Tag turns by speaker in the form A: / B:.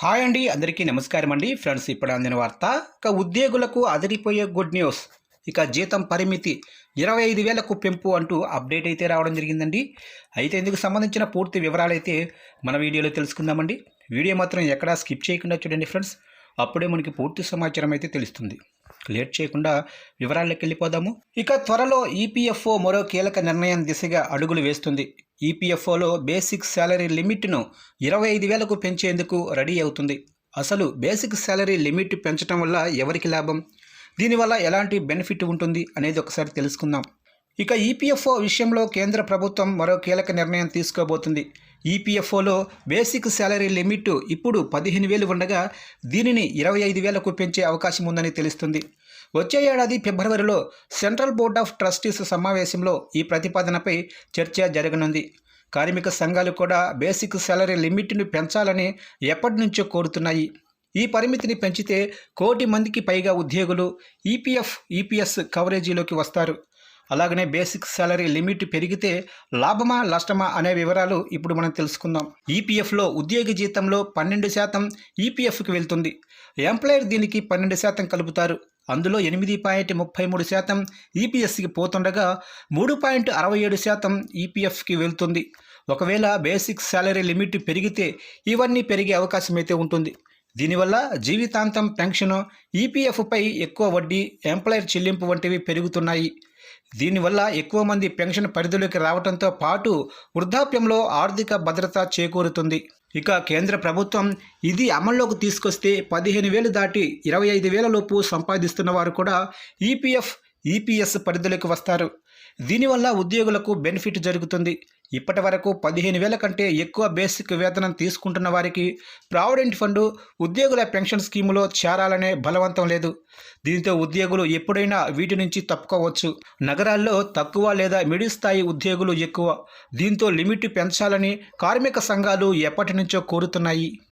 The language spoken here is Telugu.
A: హాయ్ అండి, అందరికీ నమస్కారం అండి. ఫ్రెండ్స్, ఇప్పుడు అందిన వార్త. ఇక ఉద్యోగులకు అదిరిపోయే గుడ్ న్యూస్. ఇక జీతం పరిమితి 25,000కు పెంపు అంటూ అప్డేట్ అయితే రావడం జరిగిందండి. అయితే ఇందుకు సంబంధించిన పూర్తి వివరాలు అయితే మన వీడియోలో తెలుసుకుందామండి. వీడియో మాత్రం ఎక్కడా స్కిప్ చేయకుండా చూడండి ఫ్రెండ్స్. అప్పుడే మనకి పూర్తి సమాచారం అయితే తెలుస్తుంది. లేట్ చేయకుండా వివరాల్లోకి వెళ్ళిపోదాము. ఇక త్వరలో ఈపీఎఫ్ఓ మరో కీలక నిర్ణయం దిశగా అడుగులు వేస్తుంది. ఈపీఎఫ్ఓలో బేసిక్ శాలరీ లిమిట్ను 25,000కు పెంచేందుకు రెడీ అవుతుంది. అసలు బేసిక్ శాలరీ లిమిట్ పెంచడం వల్ల ఎవరికి లాభం, దీనివల్ల ఎలాంటి బెనిఫిట్ ఉంటుంది అనేది ఒకసారి తెలుసుకుందాం. ఇక ఈపీఎఫ్ఓ విషయంలో కేంద్ర ప్రభుత్వం మరో కీలక నిర్ణయం తీసుకోబోతుంది. ఈపీఎఫ్ఓలో బేసిక్ శాలరీ లిమిట్ ఇప్పుడు 15,000 ఉండగా దీనిని 25,000కు పెంచే అవకాశం ఉందని తెలుస్తుంది. వచ్చే ఏడాది ఫిబ్రవరిలో సెంట్రల్ బోర్డ్ ఆఫ్ ట్రస్టీస్ సమావేశంలో ఈ ప్రతిపాదనపై చర్చ జరగనుంది. కార్మిక సంఘాలు కూడా బేసిక్ శాలరీ లిమిట్ను పెంచాలని ఎప్పటి నుంచో కోరుతున్నాయి. ఈ పరిమితిని పెంచితే 1,00,00,000 మందికి పైగా ఉద్యోగులు ఈపీఎస్ కవరేజీలోకి వస్తారు. అలాగనే బేసిక్ శాలరీ లిమిట్ పెరిగితే లాభమా నష్టమా అనే వివరాలు ఇప్పుడు మనం తెలుసుకుందాం. ఈపీఎఫ్లో ఉద్యోగి జీతంలో 12% ఈపీఎఫ్కి వెళ్తుంది. ఎంప్లాయర్ దీనికి 12% కలుపుతారు. అందులో 8.33% ఈపీఎస్కి పోతుండగా 3.67% ఈపీఎఫ్కి వెళ్తుంది. ఒకవేళ బేసిక్ శాలరీ లిమిట్ పెరిగితే ఇవన్నీ పెరిగే అవకాశం అయితే ఉంటుంది. దీనివల్ల జీవితాంతం పెన్షన్, ఈపీఎఫ్పై ఎక్కువ వడ్డీ, ఎంప్లాయర్ చెల్లింపు వంటివి పెరుగుతున్నాయి. దీనివల్ల ఎక్కువ మంది పెన్షన్ పరిధిలోకి రావడంతో పాటు వృద్ధాప్యంలో ఆర్థిక భద్రత చేకూరుతుంది. ఇక కేంద్ర ప్రభుత్వం ఇది అమల్లోకి తీసుకొస్తే 15,000 దాటి 25,000 లోపు సంపాదిస్తున్న వారు కూడా ఈపీఎస్ పరిధిలోకి వస్తారు. దీనివల్ల ఉద్యోగులకు బెనిఫిట్ జరుగుతుంది. ఇప్పటి వరకు 15,000 కంటే ఎక్కువ బేసిక్ వేతనం తీసుకుంటున్న వారికి ప్రావిడెంట్ ఫండ్, ఉద్యోగుల పెన్షన్ స్కీములో చేరాలనే బలవంతం లేదు. దీంతో ఉద్యోగులు ఎప్పుడైనా వీటి నుంచి తప్పుకోవచ్చు. నగరాల్లో తక్కువ లేదా మిడిల్ స్థాయి ఉద్యోగులు ఎక్కువ. దీంతో లిమిట్ పెంచాలని కార్మిక సంఘాలు ఎప్పటి నుంచో కోరుతున్నాయి.